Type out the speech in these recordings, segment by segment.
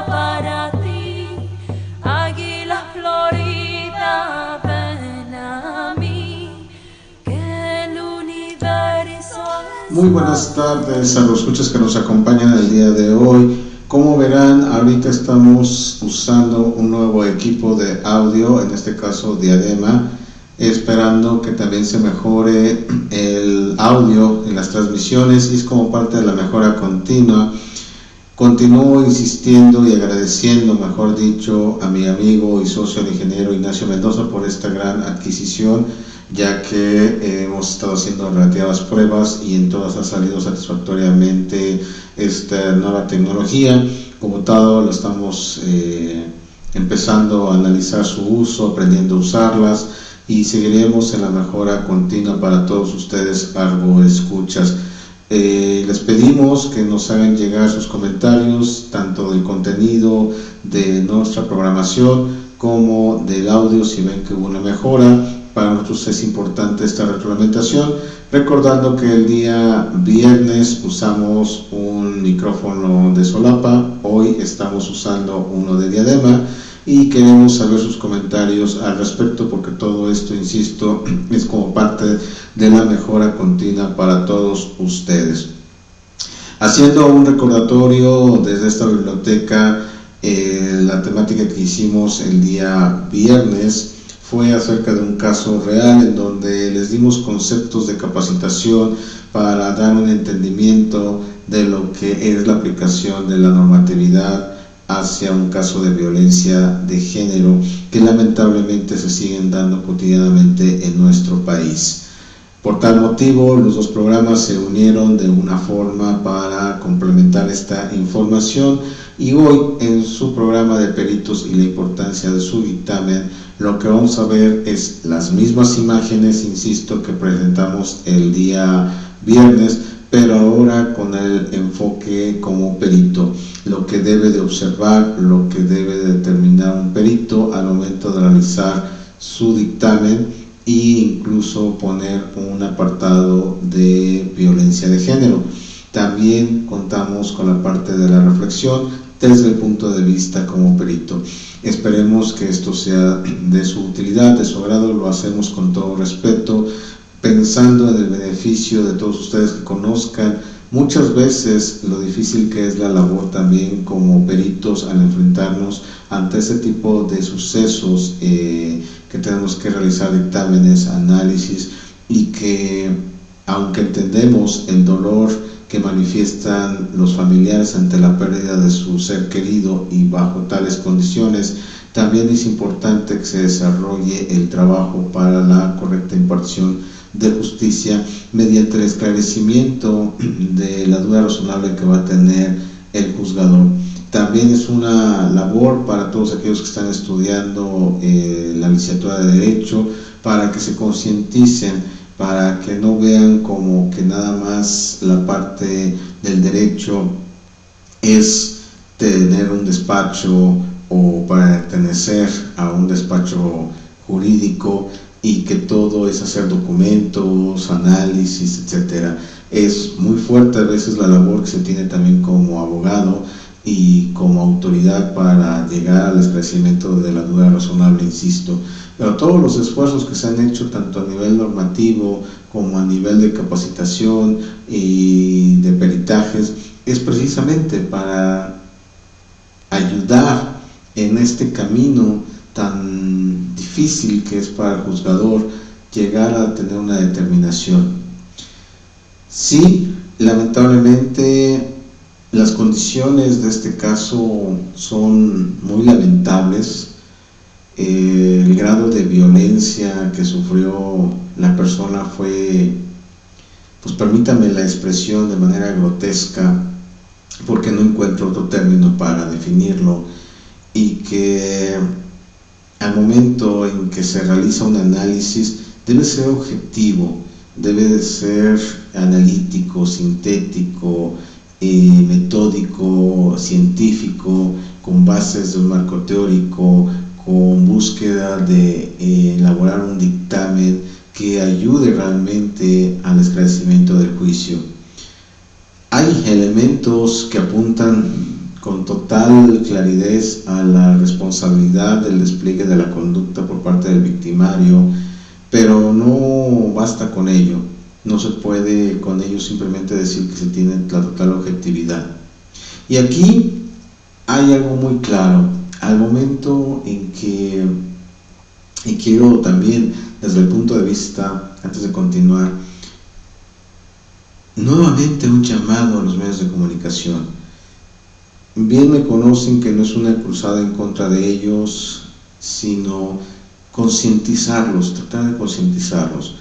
para ti, águila florida, ven a mí, que el universo es... Muy buenas tardes a los escuchas que nos acompañan el día de hoy. Como verán, ahorita estamos usando un nuevo equipo de audio, en este caso Diadema, esperando que también se mejore el audio en las transmisiones, y es como parte de la mejora continua. Continúo insistiendo y agradeciendo, mejor dicho, a mi amigo y socio el ingeniero Ignacio Mendoza por esta gran adquisición, ya que hemos estado haciendo relativas pruebas y en todas ha salido satisfactoriamente esta nueva tecnología. Como tal, lo estamos empezando a analizar su uso, aprendiendo a usarlas, y seguiremos en la mejora continua para todos ustedes, Argo Escuchas. Les pedimos que nos hagan llegar sus comentarios, tanto del contenido de nuestra programación como del audio, si ven que hubo una mejora. Para nosotros es importante esta retroalimentación, recordando que el día viernes usamos un micrófono de solapa, hoy estamos usando uno de Diadema, y queremos saber sus comentarios al respecto, porque todo esto, insisto, es como parte de la mejora continua para todos ustedes. Haciendo un recordatorio desde esta biblioteca, la temática que hicimos el día viernes fue acerca de un caso real en donde les dimos conceptos de capacitación para dar un entendimiento de lo que es la aplicación de la normatividad hacia un caso de violencia de género que lamentablemente se siguen dando cotidianamente en nuestro país. Por tal motivo, los dos programas se unieron de una forma para complementar esta información, y hoy en su programa de peritos y la importancia de su dictamen, lo que vamos a ver es las mismas imágenes, insisto, que presentamos el día viernes, pero ahora con el enfoque como perito, lo que debe de observar, lo que debe de determinar un perito al momento de realizar su dictamen, e incluso poner un apartado de violencia de género. También contamos con la parte de la reflexión desde el punto de vista como perito. Esperemos que esto sea de su utilidad, de su agrado. Lo hacemos con todo respeto, pensando en el beneficio de todos ustedes que conozcan muchas veces lo difícil que es la labor también como peritos al enfrentarnos ante ese tipo de sucesos, que tenemos que realizar dictámenes, análisis, y que aunque entendemos el dolor que manifiestan los familiares ante la pérdida de su ser querido y bajo tales condiciones, también es importante que se desarrolle el trabajo para la correcta impartición de justicia mediante el esclarecimiento de la duda razonable que va a tener el juzgador. También es una labor para todos aquellos que están estudiando la licenciatura de Derecho, para que se concienticen, para que no vean como que nada más la parte del derecho es tener un despacho o pertenecer a un despacho jurídico, y que todo es hacer documentos, análisis, etcétera. Es muy fuerte a veces la labor que se tiene también como abogado y como autoridad para llegar al esclarecimiento de la duda razonable, insisto. Pero todos los esfuerzos que se han hecho, tanto a nivel normativo como a nivel de capacitación y de peritajes, es precisamente para ayudar en este camino tan difícil que es para el juzgador llegar a tener una determinación. Sí, lamentablemente las condiciones de este caso son muy lamentables. El grado de violencia que sufrió la persona fue, pues permítame la expresión, de manera grotesca, porque no encuentro otro término para definirlo, y que al momento en que se realiza un análisis debe ser objetivo, debe de ser analítico, sintético, metódico, científico, con bases de un marco teórico, con búsqueda de elaborar un dictamen que ayude realmente al esclarecimiento del juicio. Hay elementos que apuntan con total claridad a la responsabilidad del despliegue de la conducta por parte del victimario, pero no basta con ello. No se puede con ello simplemente decir que se tiene la total objetividad. Y aquí hay algo muy claro. Al momento en que, y quiero también desde el punto de vista, antes de continuar, nuevamente un llamado a los medios de comunicación. Bien me conocen que no es una cruzada en contra de ellos, sino concientizarlos, tratar de concientizarlos,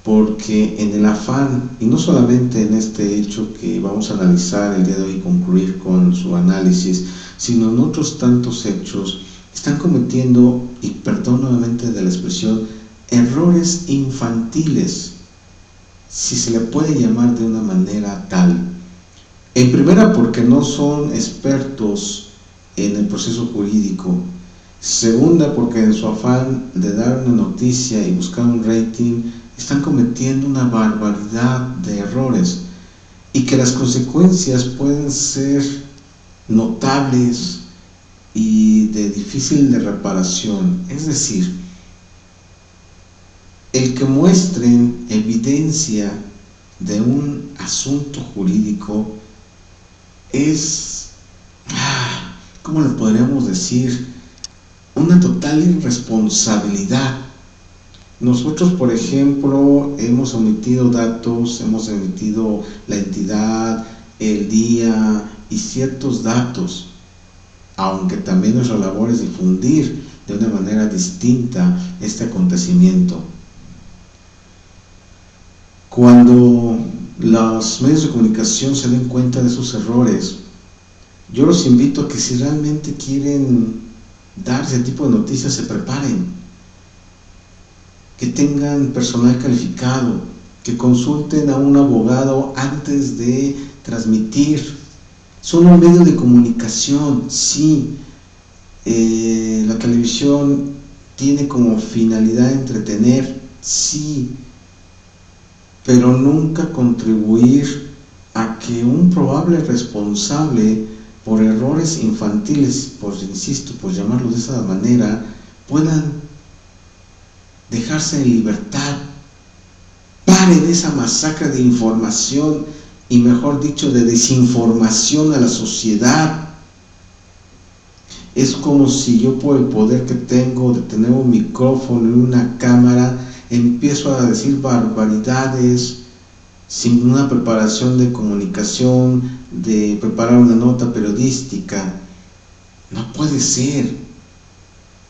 porque en el afán, y no solamente en este hecho que vamos a analizar el día de hoy y concluir con su análisis, sino en otros tantos hechos, están cometiendo, y perdón nuevamente de la expresión, errores infantiles, si se le puede llamar de una manera tal. En primera, porque no son expertos en el proceso jurídico. Segunda, porque en su afán de dar una noticia y buscar un rating, están cometiendo una barbaridad de errores y que las consecuencias pueden ser notables y de difícil de reparación. Es decir, el que muestren evidencia de un asunto jurídico es, ¿cómo le podríamos decir? Una total irresponsabilidad. Nosotros, por ejemplo, hemos omitido datos, hemos omitido la entidad, el día y ciertos datos, aunque también nuestra labor es difundir de una manera distinta este acontecimiento. Cuando los medios de comunicación se den cuenta de sus errores, yo los invito a que si realmente quieren dar ese tipo de noticias, se preparen, que tengan personal calificado, que consulten a un abogado antes de transmitir. Son un medio de comunicación, sí. La televisión tiene como finalidad entretener, sí, pero nunca contribuir a que un probable responsable por errores infantiles, insisto, por llamarlo de esa manera, puedan dejarse en libertad. Paren esa masacre de información y, mejor dicho, de desinformación a la sociedad. Es como si yo, por el poder que tengo de tener un micrófono y una cámara, empiezo a decir barbaridades sin una preparación de comunicación, de preparar una nota periodística. No puede ser.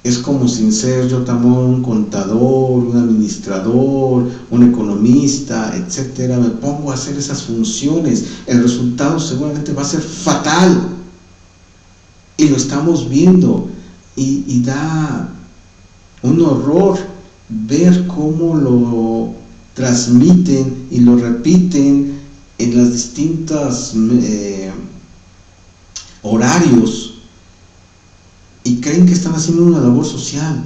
Es como sin ser yo también un contador, un administrador, un economista, etcétera. Me pongo a hacer esas funciones. El resultado seguramente va a ser fatal. Y lo estamos viendo. Y da un horror ver cómo lo transmiten y lo repiten en las distintas horarios y creen que están haciendo una labor social.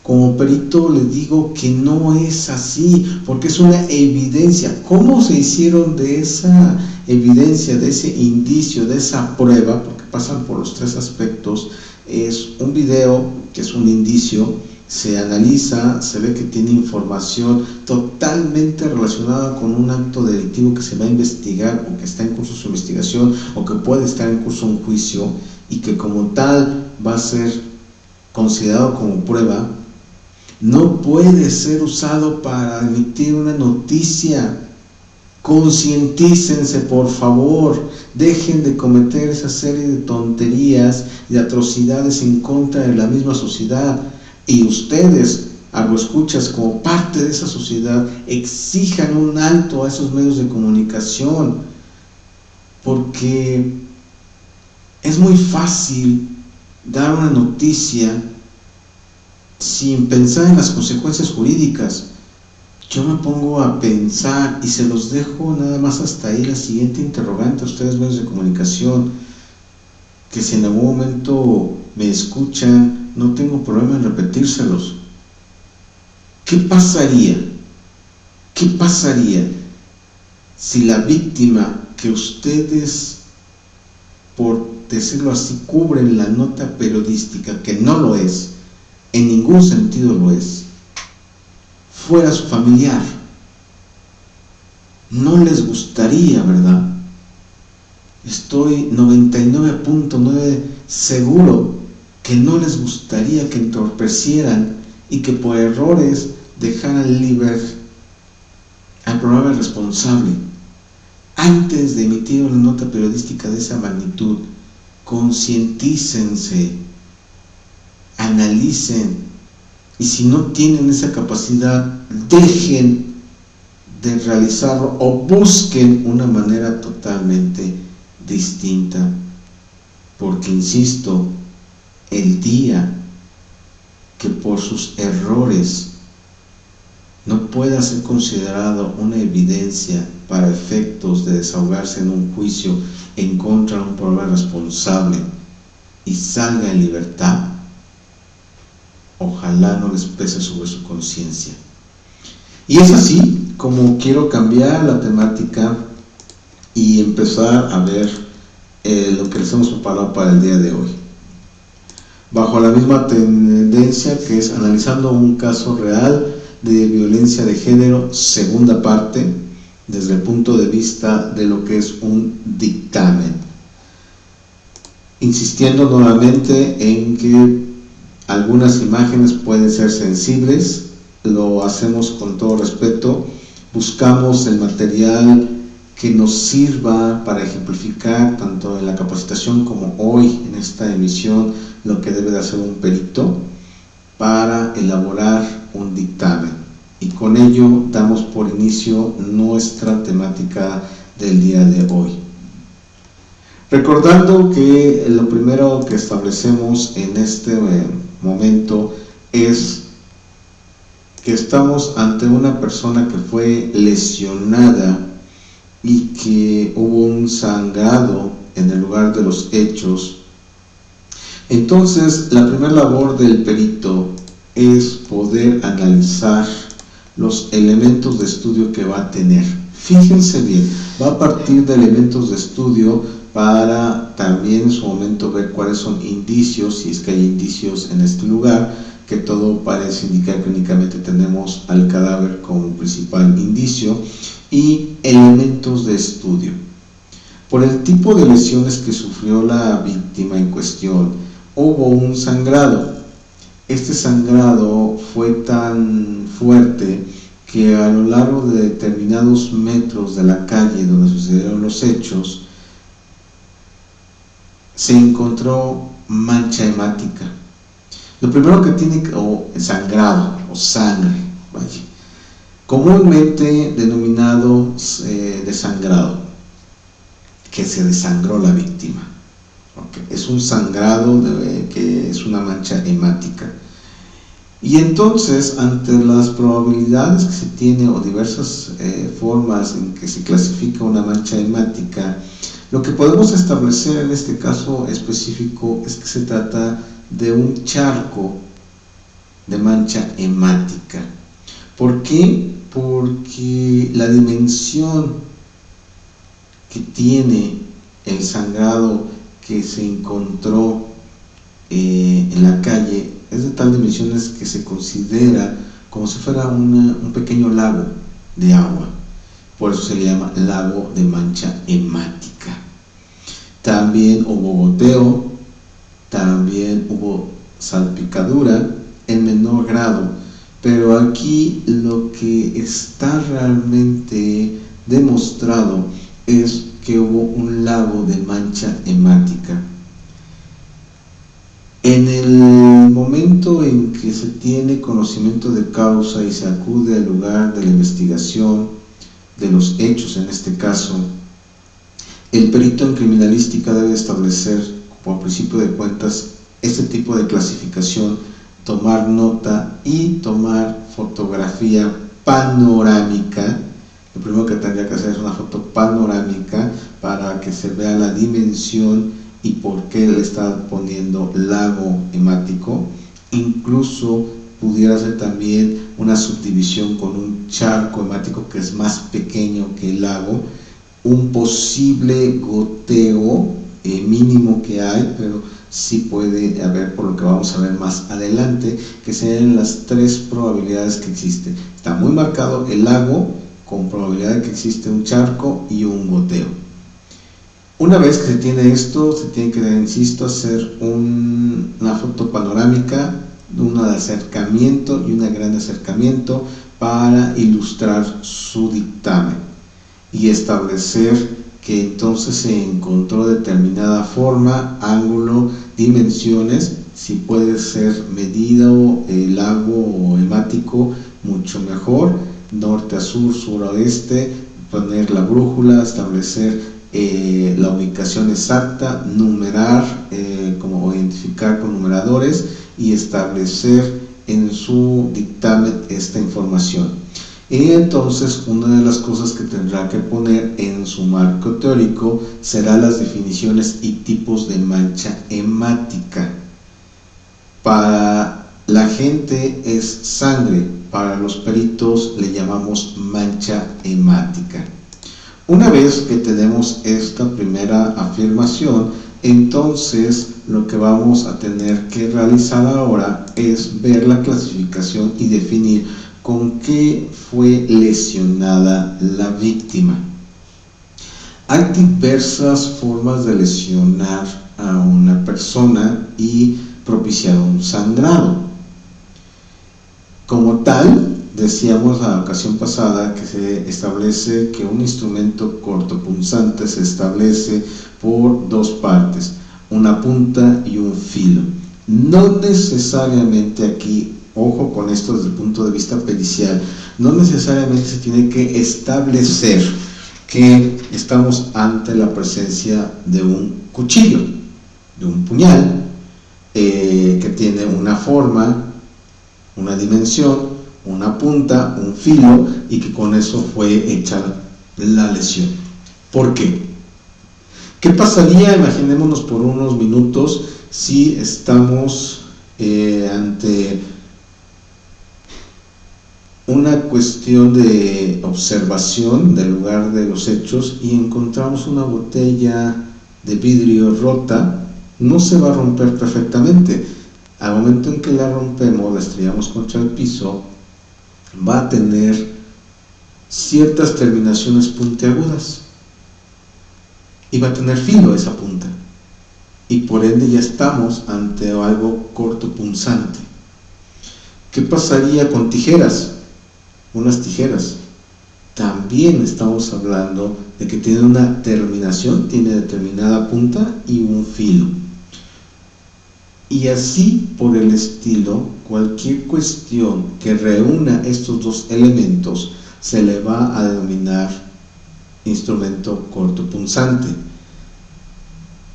Como perito les digo que no es así, porque es una evidencia. ¿Cómo se hicieron de esa evidencia, de ese indicio, de esa prueba? Porque pasan por los tres aspectos. Es un video, que es un indicio, se analiza, se ve que tiene información totalmente relacionada con un acto delictivo que se va a investigar o que está en curso su investigación o que puede estar en curso un juicio y que como tal va a ser considerado como prueba. No puede ser usado para emitir una noticia. Concientícense, por favor. Dejen de cometer esa serie de tonterías y de atrocidades en contra de la misma sociedad. Y ustedes, agroescuchas, como parte de esa sociedad, exijan un alto a esos medios de comunicación, porque es muy fácil dar una noticia sin pensar en las consecuencias jurídicas. Yo me pongo a pensar y se los dejo nada más hasta ahí la siguiente interrogante a ustedes, medios de comunicación, que si en algún momento me escuchan, no tengo problema en repetírselos. ¿Qué pasaría si la víctima que ustedes, por decirlo así, cubren la nota periodística, que no lo es, en ningún sentido lo es, fuera su familiar. No les gustaría, ¿verdad? Estoy 99.9 seguro que no les gustaría que entorpecieran y que por errores dejaran libre al programa responsable. Antes de emitir una nota periodística de esa magnitud, concientícense, analicen, y si no tienen esa capacidad, dejen de realizarlo o busquen una manera totalmente distinta, porque insisto, el día que por sus errores no pueda ser considerado una evidencia para efectos de desahogarse en un juicio en contra de un probable responsable y salga en libertad, ojalá no les pese sobre su conciencia. Y es así como quiero cambiar la temática y empezar a ver lo que les hemos preparado para el día de hoy, bajo la misma tendencia que es analizando un caso real de violencia de género, segunda parte, desde el punto de vista de lo que es un dictamen, insistiendo nuevamente en que algunas imágenes pueden ser sensibles. Lo hacemos con todo respeto, buscamos el material que nos sirva para ejemplificar tanto en la capacitación como hoy en esta emisión lo que debe de hacer un perito para elaborar un dictamen, y con ello damos por inicio nuestra temática del día de hoy, recordando que lo primero que establecemos en este momento es que estamos ante una persona que fue lesionada y que hubo un sangrado en el lugar de los hechos. Entonces, la primera labor del perito es poder analizar los elementos de estudio que va a tener. Fíjense bien, va a partir de elementos de estudio para también en su momento ver cuáles son indicios, si es que hay indicios en este lugar, que todo parece indicar que únicamente tenemos al cadáver como principal indicio, y elementos de estudio. Por el tipo de lesiones que sufrió la víctima en cuestión, hubo un sangrado. Este sangrado fue tan fuerte que a lo largo de determinados metros de la calle donde sucedieron los hechos, se encontró mancha hemática. Lo primero que tiene, o sangrado, o sangre, vaya, comúnmente denominado desangrado, que se desangró la víctima. Okay. Es un sangrado que es una mancha hemática. Y entonces, ante las probabilidades que se tiene o diversas formas en que se clasifica una mancha hemática, lo que podemos establecer en este caso específico es que se trata de un charco de mancha hemática. ¿Por qué? Porque la dimensión que tiene el sangrado que se encontró en la calle es de tal dimensiones que se considera como si fuera un pequeño lago de agua. Por eso se le llama lago de mancha hemática. También hubo goteo, también hubo salpicadura en menor grado, pero aquí lo que está realmente demostrado es que hubo un lago de mancha hemática. En el momento en que se tiene conocimiento de causa y se acude al lugar de la investigación de los hechos, en este caso, el perito en criminalística debe establecer, por principio de cuentas, este tipo de clasificación, tomar nota y tomar fotografía panorámica. Lo primero que tendría que hacer es una foto panorámica para que se vea la dimensión y por qué le está poniendo lago hemático. Incluso pudiera ser también una subdivisión con un charco hemático que es más pequeño que el lago, un posible goteo mínimo que hay, pero sí puede haber, por lo que vamos a ver más adelante, que sean las 3 probabilidades que existen. Está muy marcado el lago, con probabilidad de que existe un charco y un goteo. Una vez que se tiene esto, se tiene que, insisto, hacer una foto panorámica, una de acercamiento y una gran acercamiento para ilustrar su dictamen y establecer que entonces se encontró determinada forma, ángulo, dimensiones, si puede ser medido el lago hemático, mucho mejor, norte a sur, sur a oeste, poner la brújula, establecer la ubicación exacta, numerar, como identificar con numeradores y establecer en su dictamen esta información. Y entonces una de las cosas que tendrá que poner en su marco teórico será las definiciones y tipos de mancha hemática. Para la gente es sangre, para los peritos le llamamos mancha hemática. Una vez que tenemos esta primera afirmación, entonces lo que vamos a tener que realizar ahora es ver la clasificación y definir con qué fue lesionada la víctima. Hay diversas formas de lesionar a una persona y propiciar un sangrado. Como tal, decíamos la ocasión pasada que se establece que un instrumento cortopunzante se establece por 2 partes, una punta y un filo. No necesariamente aquí, ojo con esto desde el punto de vista pericial, no necesariamente se tiene que establecer que estamos ante la presencia de un cuchillo, de un puñal, que tiene una forma, una dimensión, una punta, un filo, y que con eso fue hecha la lesión. ¿Por qué? ¿Qué pasaría? Imaginémonos por unos minutos si estamos ante una cuestión de observación del lugar de los hechos y encontramos una botella de vidrio rota. No se va a romper perfectamente. Al momento en que la rompemos, la estrellamos contra el piso, va a tener ciertas terminaciones puntiagudas y va a tener filo esa punta, y por ende ya estamos ante algo cortopunzante. ¿Qué pasaría con tijeras? Unas tijeras también estamos hablando de que tiene una terminación, tiene determinada punta y un filo. Y así por el estilo, cualquier cuestión que reúna estos 2 elementos se le va a denominar instrumento cortopunzante.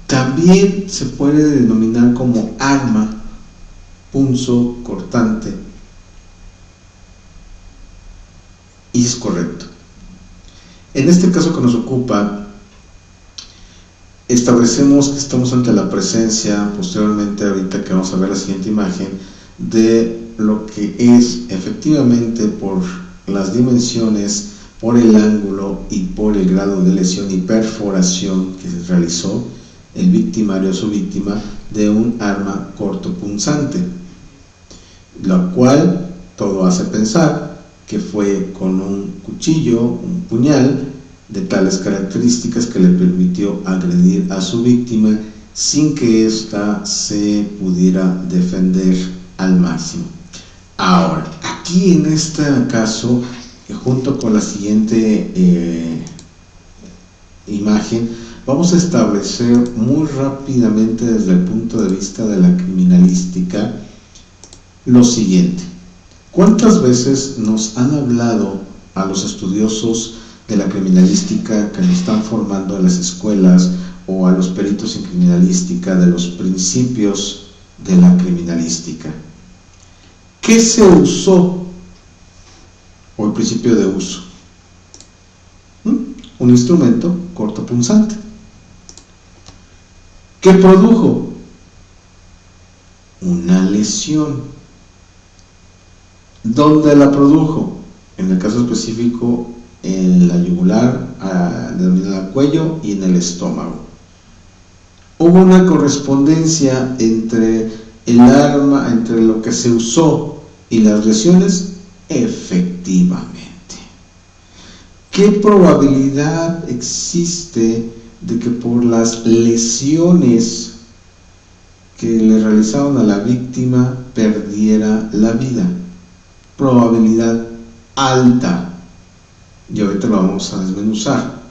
También se puede denominar como arma punzo cortante, y es correcto. En este caso que nos ocupa, establecemos que estamos ante la presencia, posteriormente ahorita que vamos a ver la siguiente imagen, de lo que es efectivamente por las dimensiones, por el ángulo y por el grado de lesión y perforación que se realizó el victimario o su víctima de un arma cortopunzante, lo cual todo hace pensar que fue con un cuchillo, un puñal de tales características que le permitió agredir a su víctima sin que ésta se pudiera defender al máximo. Ahora, aquí en este caso, junto con la siguiente imagen, vamos a establecer muy rápidamente desde el punto de vista de la criminalística lo siguiente. ¿Cuántas veces nos han hablado a los estudiosos de la criminalística que nos están formando en las escuelas o a los peritos en criminalística de los principios de la criminalística? ¿Qué se usó? O el principio de uso. Un instrumento cortopunzante. ¿Qué produjo? Una lesión. ¿Dónde la produjo? En el caso específico, en la yugular, denominada cuello, y en el estómago. ¿Hubo una correspondencia entre el arma, entre lo que se usó y las lesiones? Efectivamente. ¿Qué probabilidad existe de que por las lesiones que le realizaron a la víctima perdiera la vida? Probabilidad alta. Y ahorita lo vamos a desmenuzar.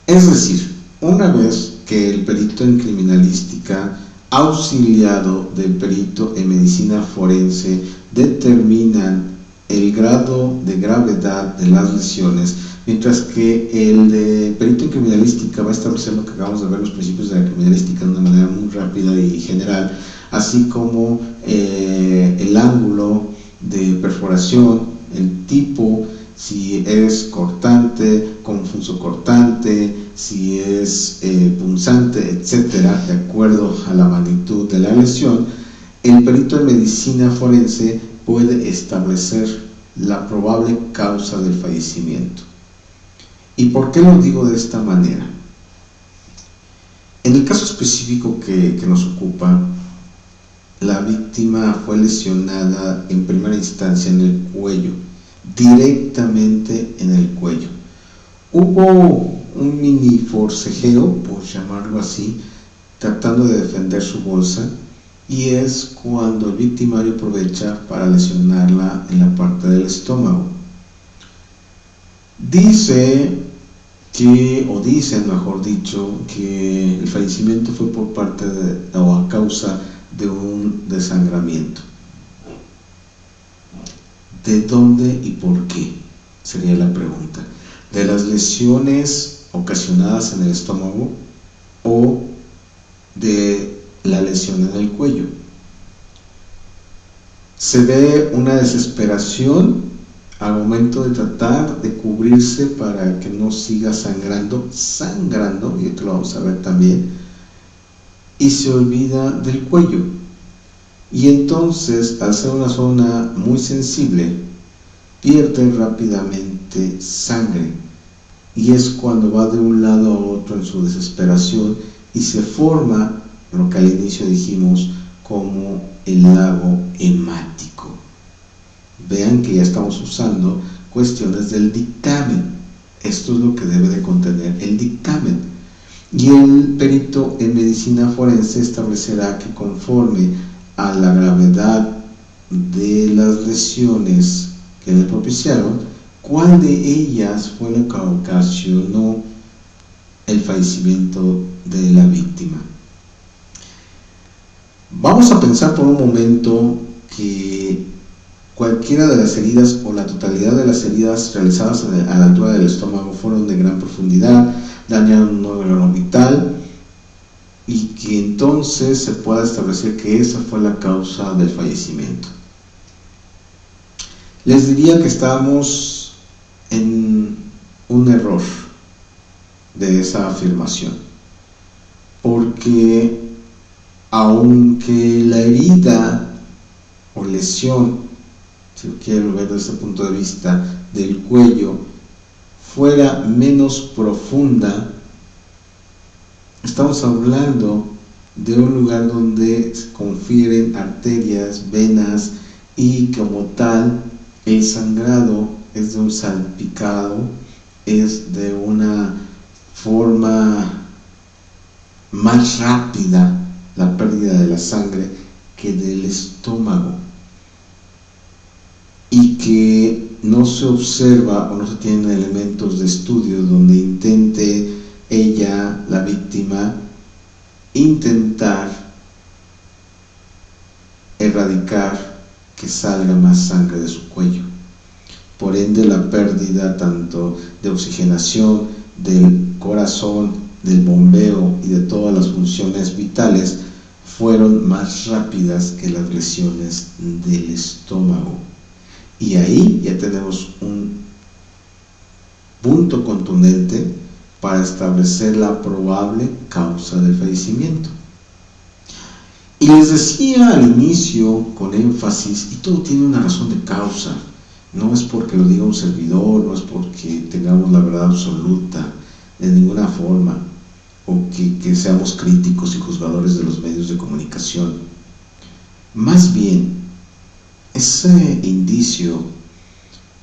Es decir, una vez que el perito en criminalística, auxiliado del perito en medicina forense, determinan el grado de gravedad de las lesiones, mientras que el de perito en criminalística va a establecer lo que acabamos de ver, los principios de la criminalística de una manera muy rápida y general, así como el ángulo de perforación, el tipo, si es cortante, confuso cortante, si es punzante, etcétera, de acuerdo a la magnitud de la lesión. El perito en medicina forense puede establecer la probable causa del fallecimiento. ¿Y por qué lo digo de esta manera? En el caso específico que nos ocupa, la víctima fue lesionada en primera instancia en el cuello, directamente en el cuello. Hubo un mini forcejeo, por llamarlo así, tratando de defender su bolsa, y es cuando el victimario aprovecha para lesionarla en la parte del estómago. Dicen, mejor dicho, que el fallecimiento fue por parte o a causa de un desangramiento. ¿De dónde y por qué? Sería la pregunta. ¿De las lesiones ocasionadas en el estómago o de la lesión en el cuello? Se ve una desesperación al momento de tratar de cubrirse para que no siga sangrando, y esto lo vamos a ver también, y se olvida del cuello. Y entonces, al ser una zona muy sensible, pierde rápidamente sangre, y es cuando va de un lado a otro en su desesperación y se forma lo que al inicio dijimos como el lago hemático. Vean que ya estamos usando cuestiones del dictamen. Esto es lo que debe de contener el dictamen. Y el perito en medicina forense establecerá que conforme a la gravedad de las lesiones que le propiciaron, cuál de ellas fue la que ocasionó el fallecimiento de la víctima. Vamos a pensar por un momento que cualquiera de las heridas o la totalidad de las heridas realizadas a la altura del estómago fueron de gran profundidad, dañaron un órgano vital, y que entonces se pueda establecer que esa fue la causa del fallecimiento. Les diría que estamos en un error de esa afirmación, porque aunque la herida o lesión, si lo quiero ver desde ese punto de vista, del cuello fuera menos profunda, estamos hablando de un lugar donde se confieren arterias, venas, y como tal el sangrado es de un salpicado, es de una forma más rápida la pérdida de la sangre que del estómago, y que no se observa o no se tienen elementos de estudio donde intente ella, la víctima, intentar erradicar que salga más sangre de su cuello. Por ende, la pérdida tanto de oxigenación del corazón, del bombeo y de todas las funciones vitales fueron más rápidas que las lesiones del estómago. Y ahí ya tenemos un punto contundente para establecer la probable causa del fallecimiento. Y les decía al inicio con énfasis, y todo tiene una razón de causa, no es porque lo diga un servidor, no es porque tengamos la verdad absoluta, de ninguna forma. o que seamos críticos y juzgadores de los medios de comunicación. Más bien, ese indicio,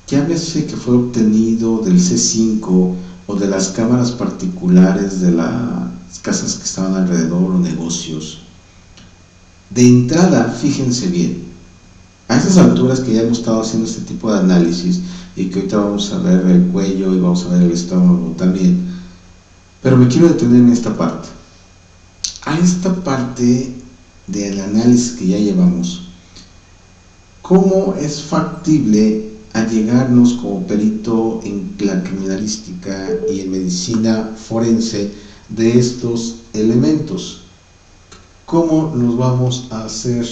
llámese que fue obtenido del C5 o de las cámaras particulares de las casas que estaban alrededor o negocios, de entrada, fíjense bien, a estas alturas que ya hemos estado haciendo este tipo de análisis y que ahorita vamos a ver el cuello y vamos a ver el estómago también, pero me quiero detener en esta parte. A esta parte del análisis que ya llevamos, ¿cómo es factible allegarnos como perito en la criminalística y en medicina forense de estos elementos? ¿Cómo nos vamos a hacer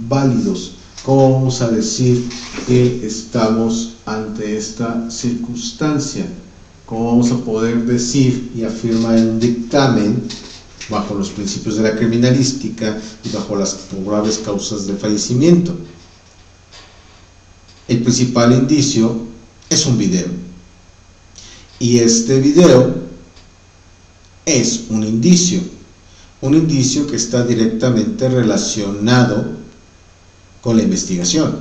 válidos? ¿Cómo vamos a decir que estamos ante esta circunstancia? ¿Cómo vamos a poder decir y afirmar en un dictamen bajo los principios de la criminalística y bajo las probables causas de fallecimiento? El principal indicio es un video, y este video es un indicio que está directamente relacionado con la investigación,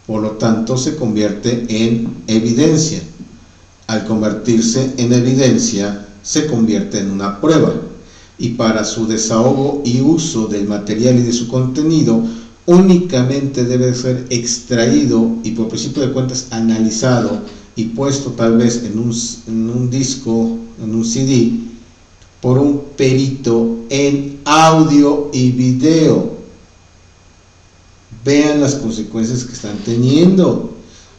por lo tanto se convierte en evidencia. Al convertirse en evidencia, se convierte en una prueba, y para su desahogo y uso del material y de su contenido, únicamente debe ser extraído y por principio de cuentas analizado y puesto tal vez en un disco, en un CD, por un perito en audio y video. Vean las consecuencias que están teniendo.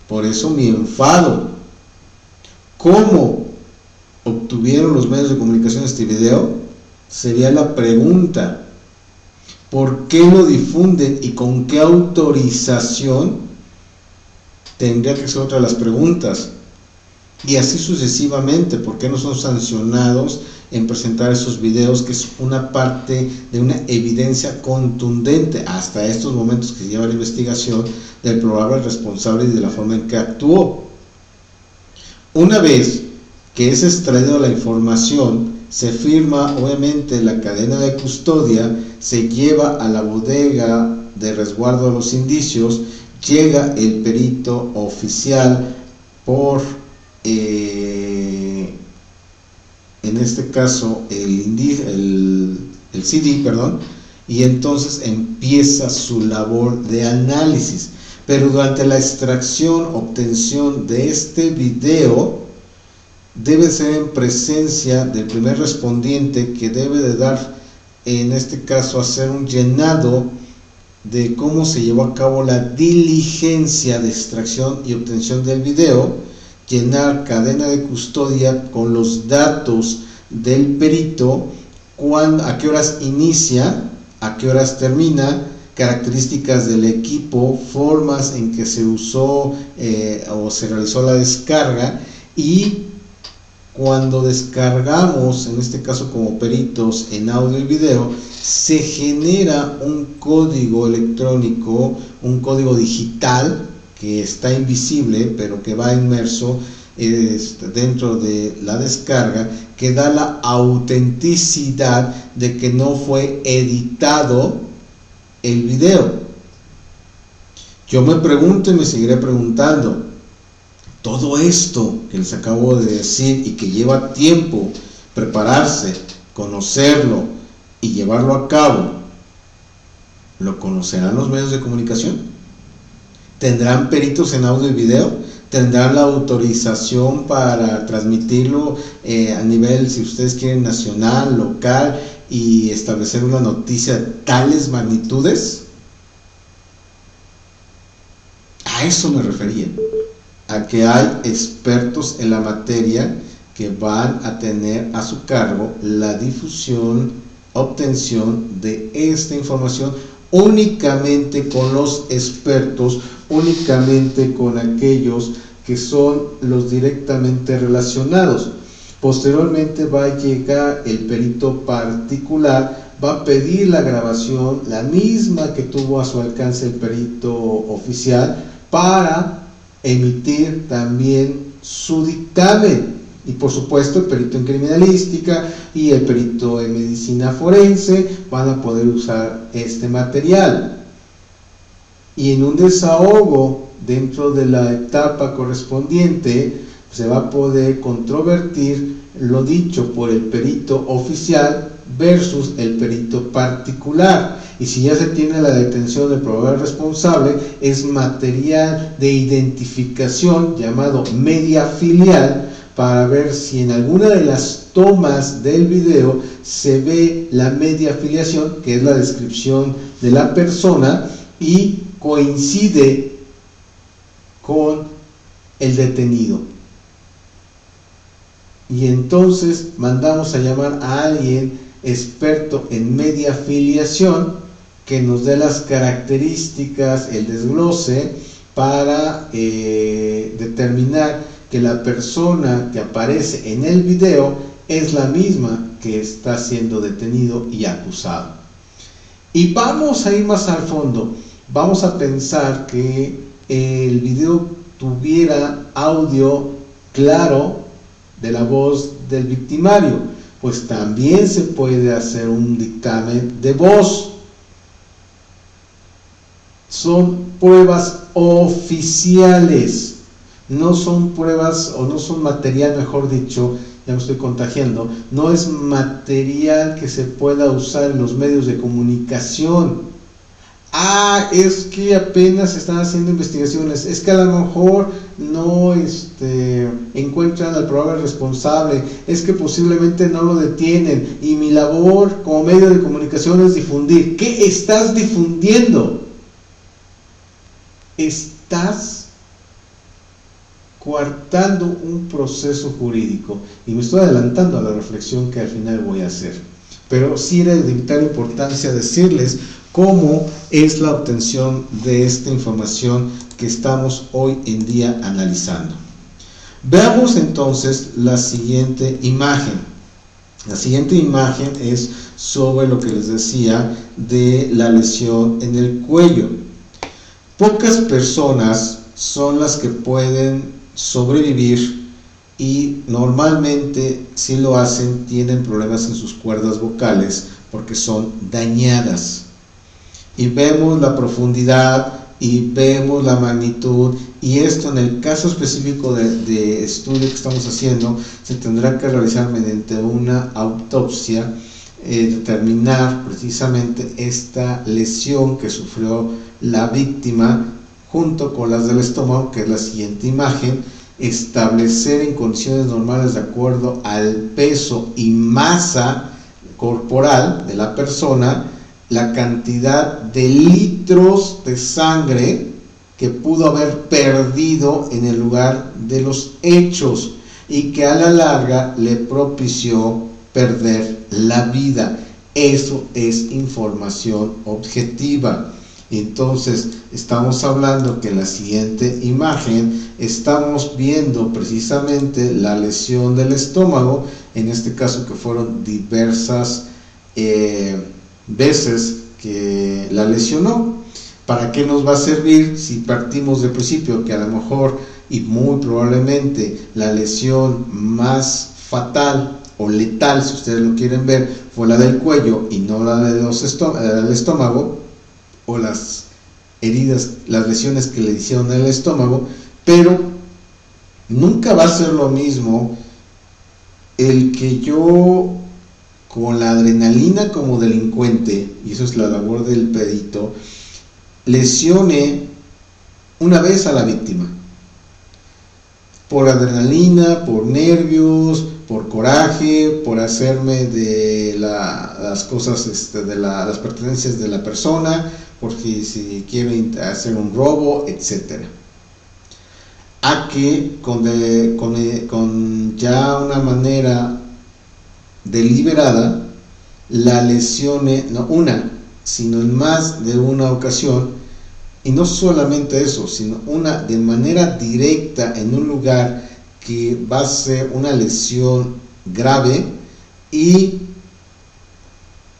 Por eso mi enfado. ¿Cómo obtuvieron los medios de comunicación este video? Sería la pregunta. ¿Por qué lo difunden y con qué autorización? Tendría que ser otra de las preguntas. Y así sucesivamente, ¿por qué no son sancionados en presentar esos videos, que es una parte de una evidencia contundente hasta estos momentos que se lleva la investigación del probable responsable y de la forma en que actuó? Una vez que es extraída la información, se firma obviamente la cadena de custodia, se lleva a la bodega de resguardo de los indicios, llega el perito oficial por en este caso el CD, y entonces empieza su labor de análisis. Pero durante la extracción, obtención de este video, debe ser en presencia del primer respondiente, que debe de dar, en este caso, hacer un llenado de cómo se llevó a cabo la diligencia de extracción y obtención del video, llenar cadena de custodia con los datos del perito, a qué horas inicia, a qué horas termina, características del equipo, formas en que se usó o se realizó la descarga, y cuando descargamos, en este caso como peritos en audio y video, se genera un código electrónico, un código digital que está invisible pero que va inmerso dentro de la descarga, que da la autenticidad de que no fue editado el video. Yo me pregunto y me seguiré preguntando, todo esto que les acabo de decir y que lleva tiempo prepararse, conocerlo y llevarlo a cabo, ¿lo conocerán los medios de comunicación? ¿Tendrán peritos en audio y video? ¿Tendrán la autorización para transmitirlo a nivel, si ustedes quieren, nacional, local, y establecer una noticia de tales magnitudes? A eso me refería, a que hay expertos en la materia que van a tener a su cargo la difusión, obtención de esta información, únicamente con los expertos, únicamente con aquellos que son los directamente relacionados. Posteriormente va a llegar el perito particular, va a pedir la grabación, la misma que tuvo a su alcance el perito oficial, para emitir también su dictamen. Y por supuesto el perito en criminalística y el perito en medicina forense van a poder usar este material. Y en un desahogo dentro de la etapa correspondiente se va a poder controvertir lo dicho por el perito oficial versus el perito particular. Y si ya se tiene la detención del probable responsable, es material de identificación llamado media filial para ver si en alguna de las tomas del video se ve la media filiación, que es la descripción de la persona, y coincide con el detenido. Y entonces mandamos a llamar a alguien experto en media filiación que nos dé las características, el desglose para determinar que la persona que aparece en el video es la misma que está siendo detenido y acusado. Y vamos a ir más al fondo. Vamos a pensar que el video tuviera audio claro de la voz del victimario, pues también se puede hacer un dictamen de voz. Son pruebas oficiales, no son pruebas o no son material, mejor dicho, ya me estoy contagiando, no es material que se pueda usar en los medios de comunicación. Es que apenas están haciendo investigaciones, es que a lo mejor no encuentran al probable responsable, es que posiblemente no lo detienen y mi labor como medio de comunicación es difundir. ¿Qué estás difundiendo? Estás coartando un proceso jurídico, y me estoy adelantando a la reflexión que al final voy a hacer, pero sí era de vital importancia decirles cómo es la obtención de esta información que estamos hoy en día analizando. Veamos entonces la siguiente imagen. La siguiente imagen es sobre lo que les decía de la lesión en el cuello. Pocas personas son las que pueden sobrevivir, y normalmente si lo hacen tienen problemas en sus cuerdas vocales porque son dañadas. Y vemos la profundidad y vemos la magnitud, y esto en el caso específico de estudio que estamos haciendo se tendrá que realizar mediante una autopsia, determinar precisamente esta lesión que sufrió la víctima junto con las del estómago, que es la siguiente imagen, establecer en condiciones normales de acuerdo al peso y masa corporal de la persona la cantidad de litros de sangre que pudo haber perdido en el lugar de los hechos y que a la larga le propició perder la vida. Eso es información objetiva. Entonces estamos hablando que en la siguiente imagen estamos viendo precisamente la lesión del estómago, en este caso que fueron diversas veces que la lesionó. ¿Para qué nos va a servir si partimos del principio que a lo mejor y muy probablemente la lesión más fatal o letal, si ustedes lo quieren ver, fue la del cuello y no la del estómago, o las heridas, las lesiones que le hicieron en el estómago? Pero nunca va a ser lo mismo el que yo, con la adrenalina como delincuente, y eso es la labor del perito, lesione una vez a la víctima por adrenalina, por nervios, por coraje, por hacerme de las cosas, de las pertenencias de la persona, porque si quiere hacer un robo, etcétera. A que con ya una manera deliberada la lesione, no una, sino en más de una ocasión, y no solamente eso, sino una de manera directa en un lugar que va a ser una lesión grave, y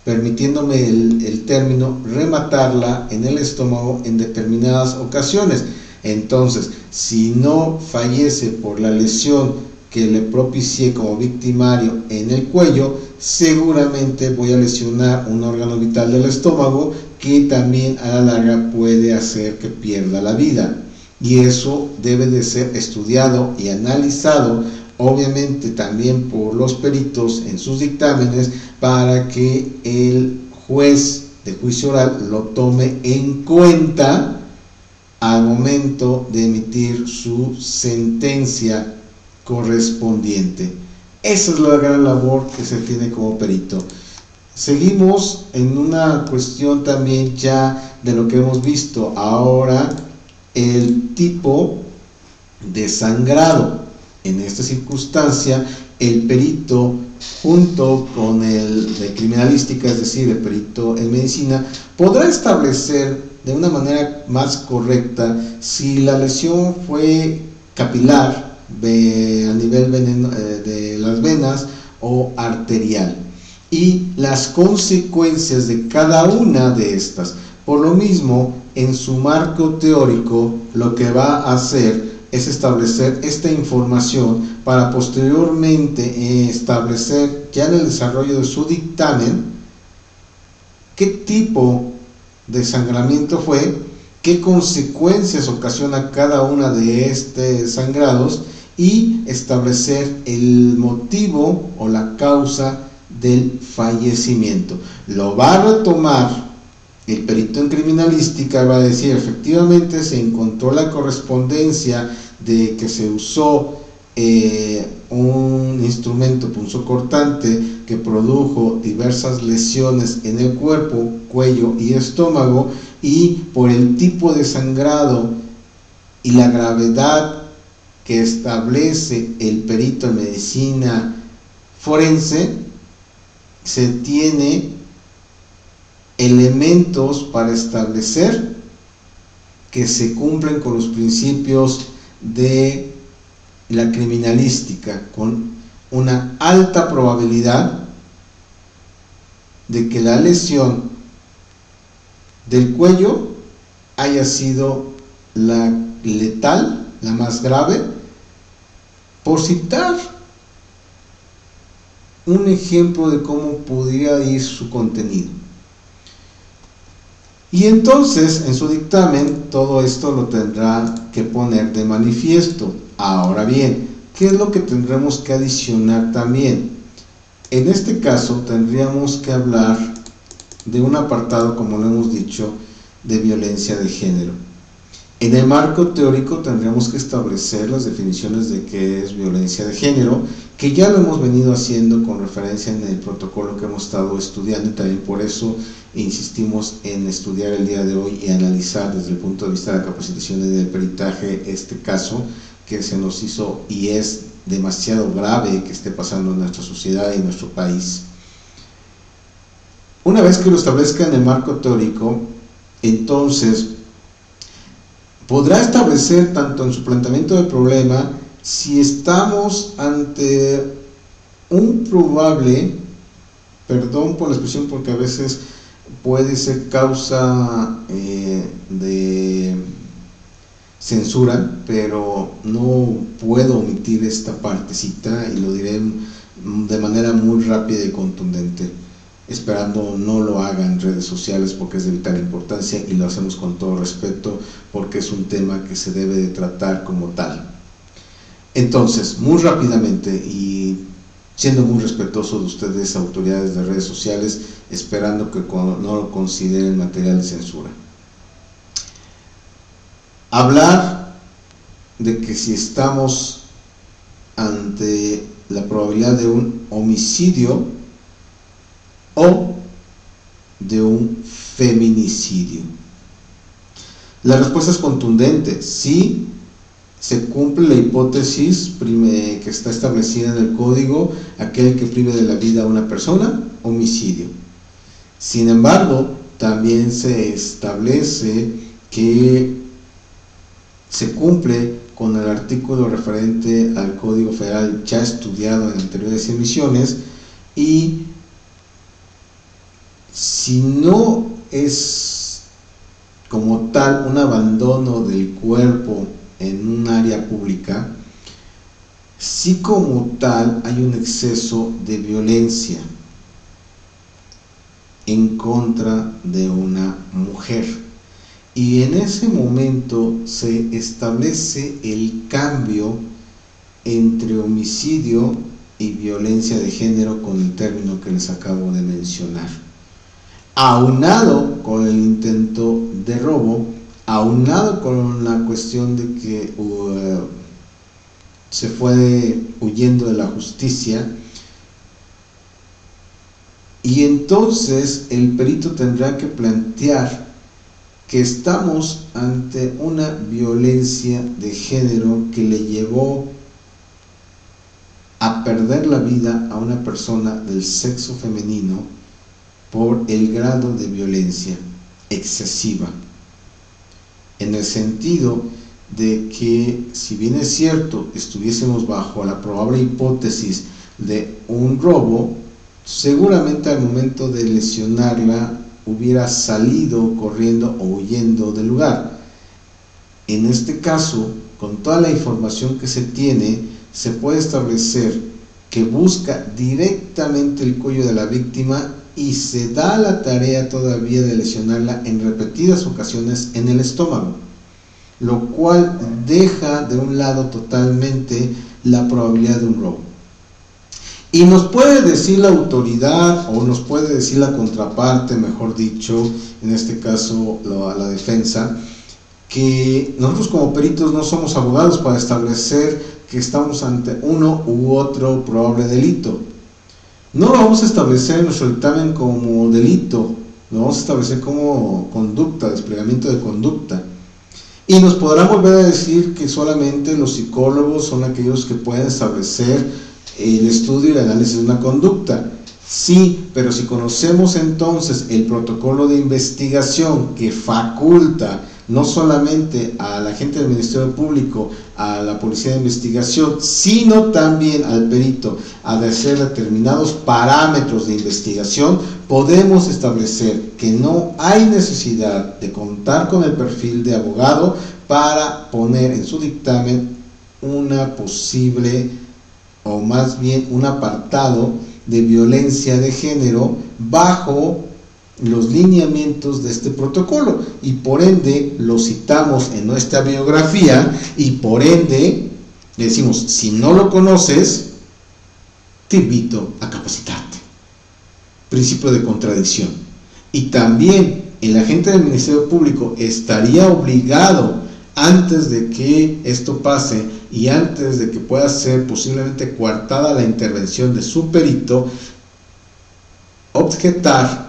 permitiéndome el término, rematarla en el estómago en determinadas ocasiones. Entonces, si no fallece por la lesión que le propicié como victimario en el cuello, seguramente voy a lesionar un órgano vital del estómago que también a la larga puede hacer que pierda la vida. Y eso debe de ser estudiado y analizado, obviamente también por los peritos en sus dictámenes, para que el juez de juicio oral lo tome en cuenta al momento de emitir su sentencia correspondiente. Esa es la gran labor que se tiene como perito. Seguimos en una cuestión también ya de lo que hemos visto ahora, el tipo de sangrado. En esta circunstancia, el perito junto con el de criminalística, es decir, el perito en medicina, podrá establecer de una manera más correcta si la lesión fue capilar a nivel de las venas o arterial y las consecuencias de cada una de estas. Por lo mismo, en su marco teórico, lo que va a hacer es establecer esta información para posteriormente establecer ya en el desarrollo de su dictamen qué tipo de sangramiento fue, qué consecuencias ocasiona cada una de estos sangrados y establecer el motivo o la causa del fallecimiento. Lo va a retomar el perito en criminalística, va a decir efectivamente se encontró la correspondencia de que se usó un instrumento punzocortante que produjo diversas lesiones en el cuerpo, cuello y estómago, y por el tipo de sangrado y la gravedad que establece el perito en medicina forense, se tiene elementos para establecer que se cumplen con los principios de la criminalística, con una alta probabilidad de que la lesión del cuello haya sido la letal, la más grave, por citar un ejemplo de cómo podría ir su contenido. Y entonces, en su dictamen, todo esto lo tendrá que poner de manifiesto. Ahora bien, ¿qué es lo que tendremos que adicionar también? En este caso, tendríamos que hablar de un apartado, como lo hemos dicho, de violencia de género. En el marco teórico tendríamos que establecer las definiciones de qué es violencia de género, que ya lo hemos venido haciendo con referencia en el protocolo que hemos estado estudiando, y también por eso insistimos en estudiar el día de hoy y analizar desde el punto de vista de la capacitación y del peritaje este caso que se nos hizo y es demasiado grave que esté pasando en nuestra sociedad y en nuestro país. Una vez que lo establezca en el marco teórico, entonces podrá establecer tanto en su planteamiento del problema si estamos ante un probable, perdón por la expresión porque a veces puede ser causa de censura, pero no puedo omitir esta partecita y lo diré de manera muy rápida y contundente, esperando no lo hagan en redes sociales porque es de vital importancia y lo hacemos con todo respeto porque es un tema que se debe de tratar como tal. Entonces, muy rápidamente y siendo muy respetuoso de ustedes, autoridades de redes sociales, esperando que no lo consideren material de censura. Hablar de que si estamos ante la probabilidad de un homicidio o de un feminicidio. La respuesta es contundente, sí. Se cumple la hipótesis que está establecida en el código, aquel que prive de la vida a una persona, homicidio. Sin embargo, también se establece que se cumple con el artículo referente al Código Federal ya estudiado en anteriores emisiones, y si no es como tal un abandono del cuerpo en un área pública, si como tal hay un exceso de violencia en contra de una mujer, y en ese momento se establece el cambio entre homicidio y violencia de género con el término que les acabo de mencionar, aunado con el intento de robo, aunado con la cuestión de que se fue huyendo de la justicia. Y entonces el perito tendrá que plantear que estamos ante una violencia de género que le llevó a perder la vida a una persona del sexo femenino por el grado de violencia excesiva, en el sentido de que, si bien es cierto, estuviésemos bajo la probable hipótesis de un robo, seguramente al momento de lesionarla hubiera salido corriendo o huyendo del lugar. En este caso, con toda la información que se tiene, se puede establecer que busca directamente el cuello de la víctima y se da la tarea todavía de lesionarla en repetidas ocasiones en el estómago, lo cual deja de un lado totalmente la probabilidad de un robo. Y nos puede decir la autoridad, o nos puede decir la contraparte, mejor dicho, en este caso la defensa, que nosotros como peritos no somos abogados para establecer que estamos ante uno u otro probable delito. No lo vamos a establecer en nuestro dictamen como delito, lo vamos a establecer como conducta, desplegamiento de conducta. Y nos podrán volver a decir que solamente los psicólogos son aquellos que pueden establecer el estudio y el análisis de una conducta. Sí, pero si conocemos entonces el protocolo de investigación que faculta no solamente al agente del Ministerio Público, a la Policía de Investigación, sino también al perito a hacer determinados parámetros de investigación, podemos establecer que no hay necesidad de contar con el perfil de abogado para poner en su dictamen una posible, o más bien un apartado de violencia de género bajo los lineamientos de este protocolo, y por ende lo citamos en nuestra biografía, y por ende le decimos: si no lo conoces, te invito a capacitarte. Principio de contradicción. Y también el agente del Ministerio Público estaría obligado, antes de que esto pase y antes de que pueda ser posiblemente coartada la intervención de su perito, objetar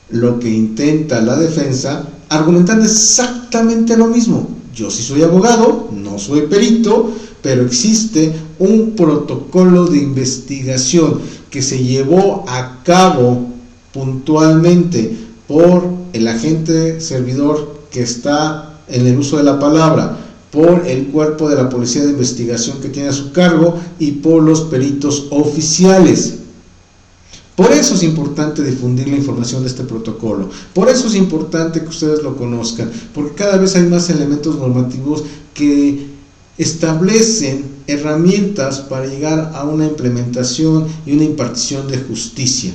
lo que intenta la defensa, argumentando exactamente lo mismo. Yo sí soy abogado, no soy perito, pero existe un protocolo de investigación que se llevó a cabo puntualmente por el agente servidor que está en el uso de la palabra, por el cuerpo de la Policía de Investigación que tiene a su cargo y por los peritos oficiales. Por eso es importante difundir la información de este protocolo, por eso es importante que ustedes lo conozcan, porque cada vez hay más elementos normativos que establecen herramientas para llegar a una implementación y una impartición de justicia.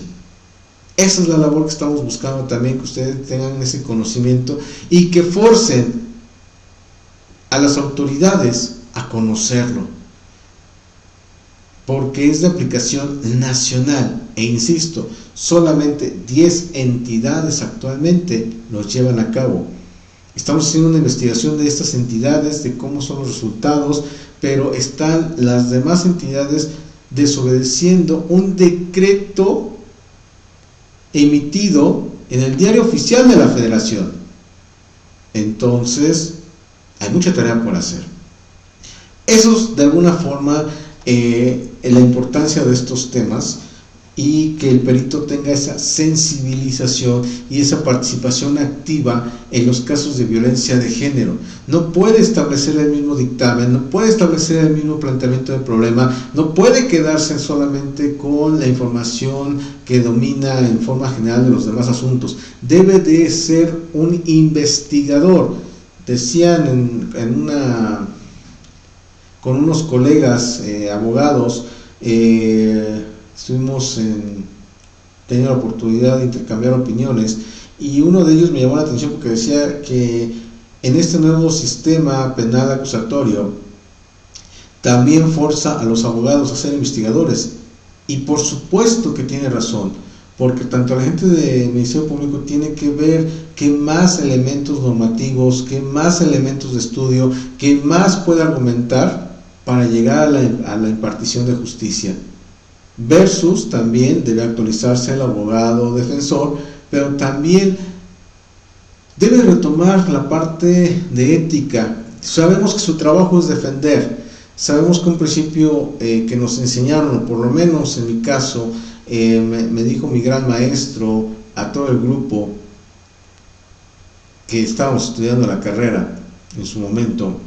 Esa es la labor que estamos buscando también, que ustedes tengan ese conocimiento y que forcen a las autoridades a conocerlo, porque es de aplicación nacional, e insisto, solamente 10 entidades actualmente los llevan a cabo. Estamos haciendo una investigación de estas entidades, de cómo son los resultados, pero están las demás entidades desobedeciendo un decreto emitido en el Diario Oficial de la Federación. Entonces, hay mucha tarea por hacer. Eso es de alguna forma la importancia de estos temas, y que el perito tenga esa sensibilización y esa participación activa en los casos de violencia de género. No puede establecer el mismo dictamen, no puede establecer el mismo planteamiento del problema, no puede quedarse solamente con la información que domina en forma general de los demás asuntos. Debe de ser un investigador. Decían en con unos colegas abogados, estuvimos teniendo la oportunidad de intercambiar opiniones, y uno de ellos me llamó la atención porque decía que en este nuevo sistema penal acusatorio también forza a los abogados a ser investigadores, y por supuesto que tiene razón, porque tanto la gente del Ministerio Público tiene que ver qué más elementos normativos, qué más elementos de estudio, qué más puede argumentar para llegar a la impartición de justicia. Versus también debe actualizarse el abogado defensor, pero también debe retomar la parte de ética. Sabemos que su trabajo es defender, sabemos que un principio que nos enseñaron, o por lo menos en mi caso, me dijo mi gran maestro a todo el grupo que estábamos estudiando la carrera en su momento,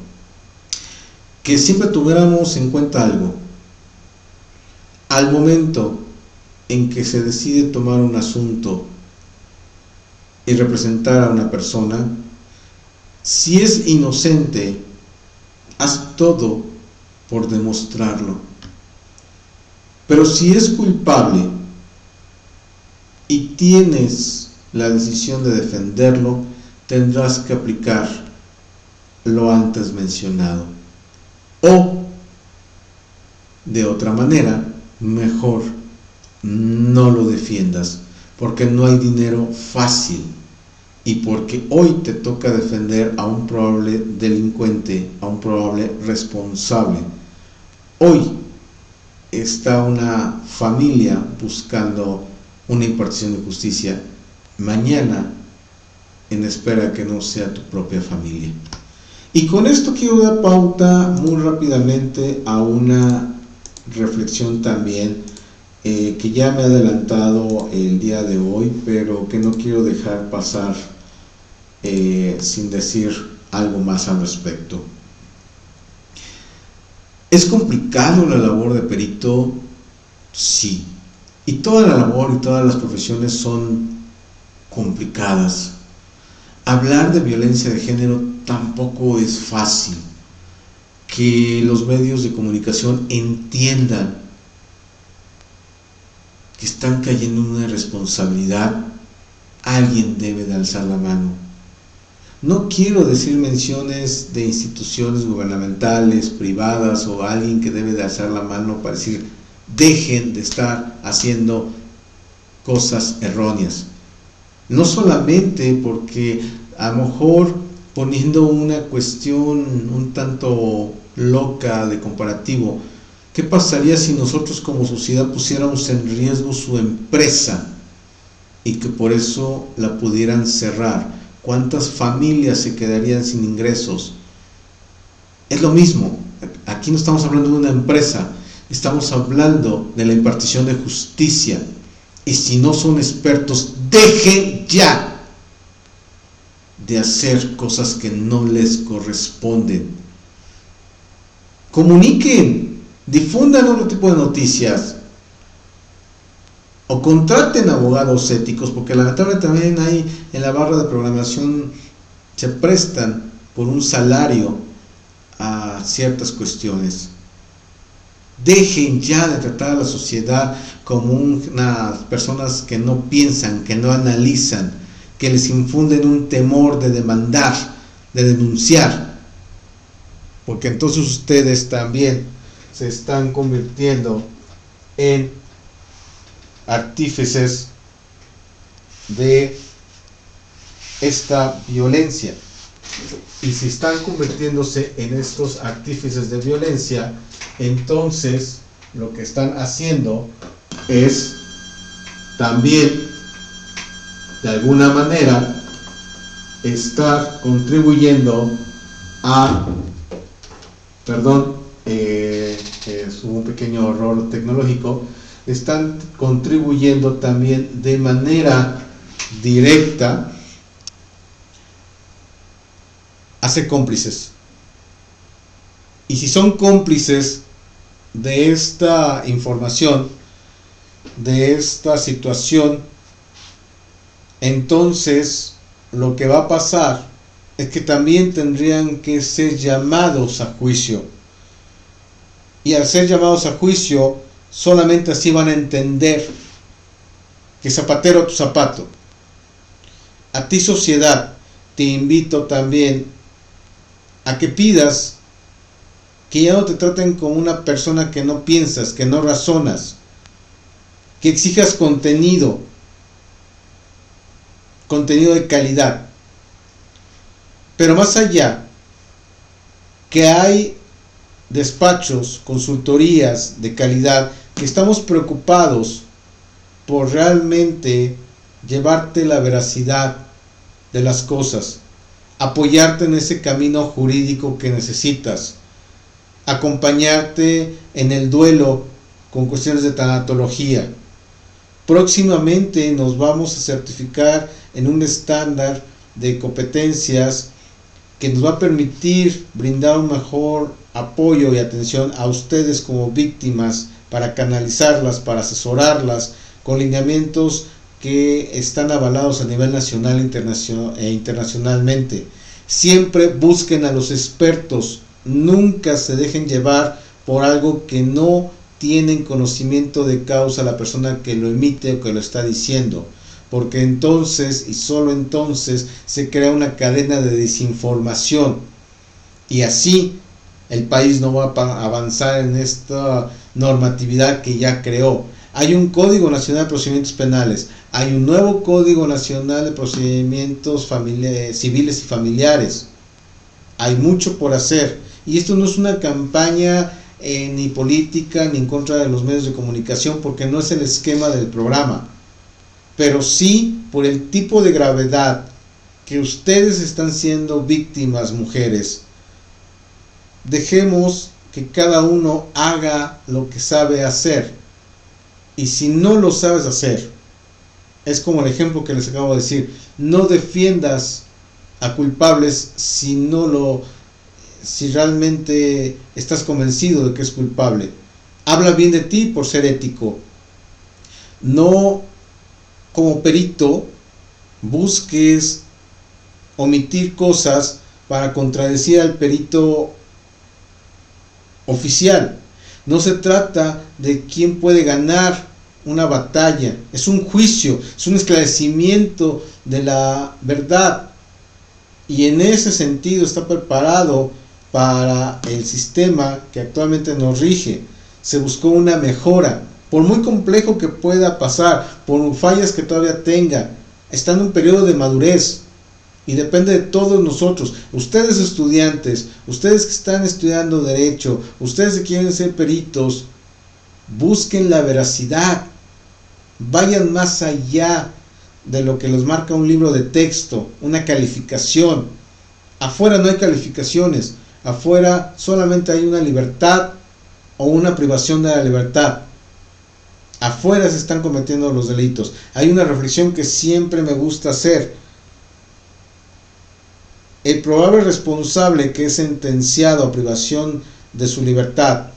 que siempre tuviéramos en cuenta algo: al momento en que se decide tomar un asunto y representar a una persona, si es inocente, haz todo por demostrarlo. Pero si es culpable y tienes la decisión de defenderlo, tendrás que aplicar lo antes mencionado. O, de otra manera, mejor no lo defiendas, porque no hay dinero fácil, y porque hoy te toca defender a un probable delincuente, a un probable responsable. Hoy está una familia buscando una impartición de justicia, mañana en espera que no sea tu propia familia. Y con esto quiero dar pauta muy rápidamente a una reflexión también que ya me he adelantado el día de hoy, pero que no quiero dejar pasar sin decir algo más al respecto. ¿Es complicado la labor de perito? Sí. Y toda la labor y todas las profesiones son complicadas. Hablar de violencia de género tampoco es fácil. Que los medios de comunicación entiendan que están cayendo en una responsabilidad, alguien debe de alzar la mano. No quiero decir menciones de instituciones gubernamentales, privadas, o alguien que debe de alzar la mano para decir dejen de estar haciendo cosas erróneas. No solamente porque a lo mejor poniendo una cuestión un tanto loca de comparativo, ¿qué pasaría si nosotros como sociedad pusiéramos en riesgo su empresa y que por eso la pudieran cerrar? ¿Cuántas familias se quedarían sin ingresos? Es lo mismo, aquí no estamos hablando de una empresa, estamos hablando de la impartición de justicia. Y si no son expertos, dejen ya de hacer cosas que no les corresponden. Comuniquen, difundan otro tipo de noticias, o contraten abogados éticos, porque lamentablemente también hay en la barra de programación, se prestan por un salario a ciertas cuestiones. Dejen ya de tratar a la sociedad como unas personas que no piensan, que no analizan, que les infunden un temor de demandar, de denunciar, porque entonces ustedes también se están convirtiendo en artífices de esta violencia. Y si están convirtiéndose en estos artífices de violencia, entonces lo que están haciendo es también de alguna manera estar contribuyendo a, hubo un pequeño error tecnológico, están contribuyendo también de manera directa a ser cómplices. Y si son cómplices de esta información, de esta situación, entonces lo que va a pasar es que también tendrían que ser llamados a juicio. Y al ser llamados a juicio, solamente así van a entender que zapatero a tu zapato. A ti, sociedad, te invito también a que pidas que ya no te traten como una persona que no piensas, que no razonas, que exijas contenido de calidad. Pero más allá, que hay despachos, consultorías de calidad que estamos preocupados por realmente llevarte la veracidad de las cosas, apoyarte en ese camino jurídico que necesitas, acompañarte en el duelo con cuestiones de tanatología. Próximamente nos vamos a certificar en un estándar de competencias que nos va a permitir brindar un mejor apoyo y atención a ustedes como víctimas, para canalizarlas, para asesorarlas con lineamientos que están avalados a nivel nacional e internacionalmente. Siempre busquen a los expertos, nunca se dejen llevar por algo que no tienen conocimiento de causa la persona que lo emite o que lo está diciendo, porque entonces y solo entonces se crea una cadena de desinformación y así el país no va a avanzar en esta normatividad que ya creó. Hay un Código Nacional de Procedimientos Penales, hay un nuevo Código Nacional de Procedimientos Civiles y Familiares. Hay mucho por hacer y esto no es una campaña ni política ni en contra de los medios de comunicación, porque no es el esquema del programa, pero sí por el tipo de gravedad que ustedes están siendo víctimas, mujeres. Dejemos que cada uno haga lo que sabe hacer, y si no lo sabes hacer, es como el ejemplo que les acabo de decir, no defiendas a culpables si realmente estás convencido de que es culpable. Habla bien de ti por ser ético. No como perito busques omitir cosas para contradecir al perito oficial. No se trata de quién puede ganar una batalla, es un juicio, es un esclarecimiento de la verdad, y en ese sentido está preparado para el sistema que actualmente nos rige. Se buscó una mejora, por muy complejo que pueda pasar, por fallas que todavía tenga, está en un periodo de madurez y depende de todos nosotros. Ustedes estudiantes, ustedes que están estudiando derecho, ustedes que quieren ser peritos, busquen la veracidad, vayan más allá de lo que les marca un libro de texto, una calificación. Afuera no hay calificaciones, afuera solamente hay una libertad o una privación de la libertad. Afuera se están cometiendo los delitos. Hay una reflexión que siempre me gusta hacer. El probable responsable que es sentenciado a privación de su libertad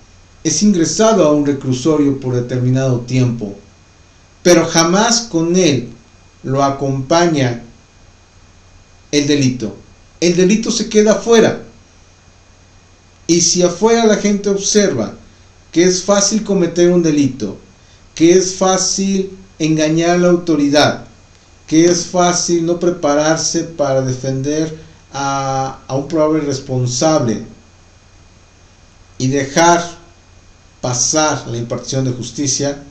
es ingresado a un reclusorio por determinado tiempo, pero jamás con él lo acompaña el delito. El delito se queda afuera. Y si afuera la gente observa que es fácil cometer un delito, que es fácil engañar a la autoridad, que es fácil no prepararse para defender a un probable responsable y dejar pasar la impartición de justicia,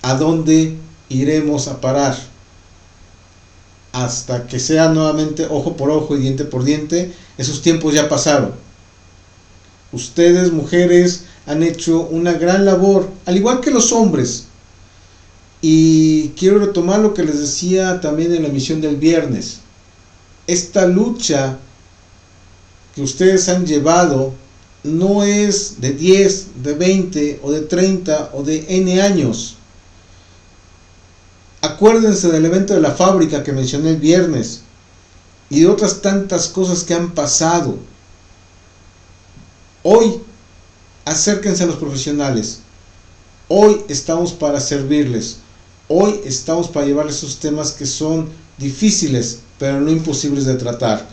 ¿a dónde iremos a parar? Hasta que sea nuevamente ojo por ojo y diente por diente. Esos tiempos ya pasaron. Ustedes, mujeres, han hecho una gran labor, al igual que los hombres. Y quiero retomar lo que les decía también en la emisión del viernes. Esta lucha que ustedes han llevado no es de 10, de 20 o de 30 o de N años. Acuérdense del evento de la fábrica que mencioné el viernes y de otras tantas cosas que han pasado. Hoy acérquense a los profesionales. Hoy estamos para servirles. Hoy estamos para llevarles esos temas que son difíciles, pero no imposibles de tratar,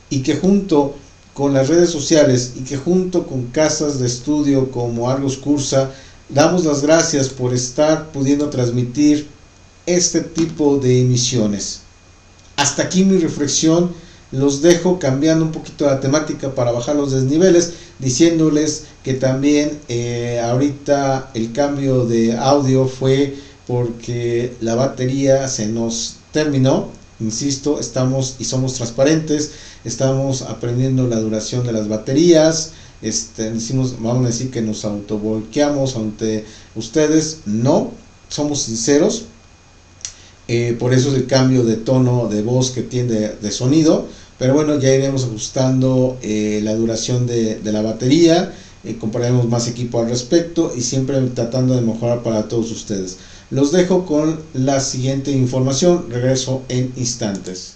y que junto con las redes sociales y que junto con casas de estudio como Argos Cursa damos las gracias por estar pudiendo transmitir este tipo de emisiones. Hasta aquí mi reflexión. Los dejo cambiando un poquito la temática para bajar los desniveles, diciéndoles que también ahorita el cambio de audio fue porque la batería se nos terminó. Insisto, estamos y somos transparentes, estamos aprendiendo la duración de las baterías. Vamos a decir que nos autovolqueamos ante ustedes. No, somos sinceros. Por eso es el cambio de tono de voz que tiene de sonido. Pero bueno, ya iremos ajustando la duración de la batería. Compraremos más equipo al respecto y siempre tratando de mejorar para todos ustedes. Los dejo con la siguiente información. Regreso en instantes.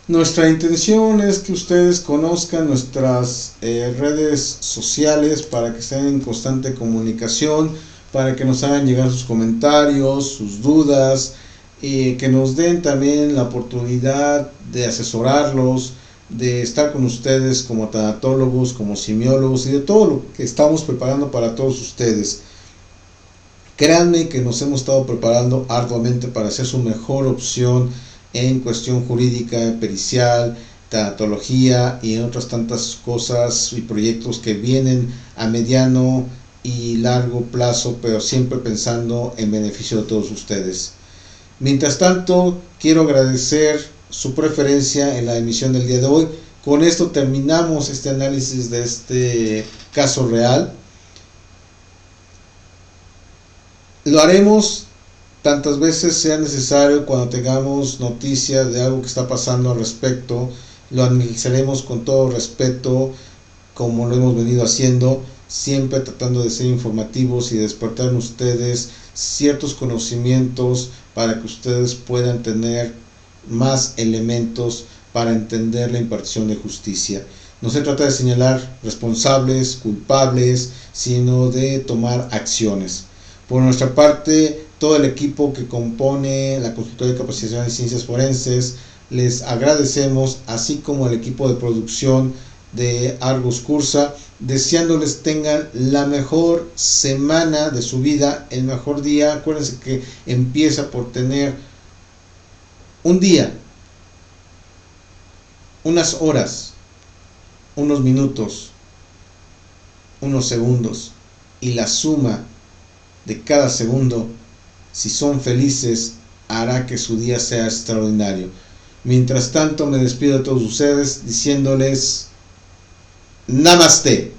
Nuestra intención es que ustedes conozcan nuestras redes sociales para que estén en constante comunicación, para que nos hagan llegar sus comentarios, sus dudas, que nos den también la oportunidad de asesorarlos, de estar con ustedes como tanatólogos, como simiólogos y de todo lo que estamos preparando para todos ustedes. Créanme que nos hemos estado preparando arduamente para ser su mejor opción en cuestión jurídica, pericial, tanatología y en otras tantas cosas y proyectos que vienen a mediano y largo plazo, pero siempre pensando en beneficio de todos ustedes. Mientras tanto, quiero agradecer su preferencia en la emisión del día de hoy. Con esto terminamos este análisis de este caso real. Lo haremos tantas veces sea necesario cuando tengamos noticias de algo que está pasando al respecto. Lo analizaremos con todo respeto, como lo hemos venido haciendo, siempre tratando de ser informativos y despertar en ustedes ciertos conocimientos para que ustedes puedan tener más elementos para entender la impartición de justicia. No se trata de señalar responsables, culpables, sino de tomar acciones. Por nuestra parte, todo el equipo que compone la Consultoría de Capacitación en Ciencias Forenses, les agradecemos, así como el equipo de producción de Argos Cursa, deseándoles tengan la mejor semana de su vida, el mejor día. Acuérdense que empieza por tener un día, unas horas, unos minutos, unos segundos, y la suma de cada segundo, si son felices, hará que su día sea extraordinario. Mientras tanto, me despido de todos ustedes diciéndoles Namaste.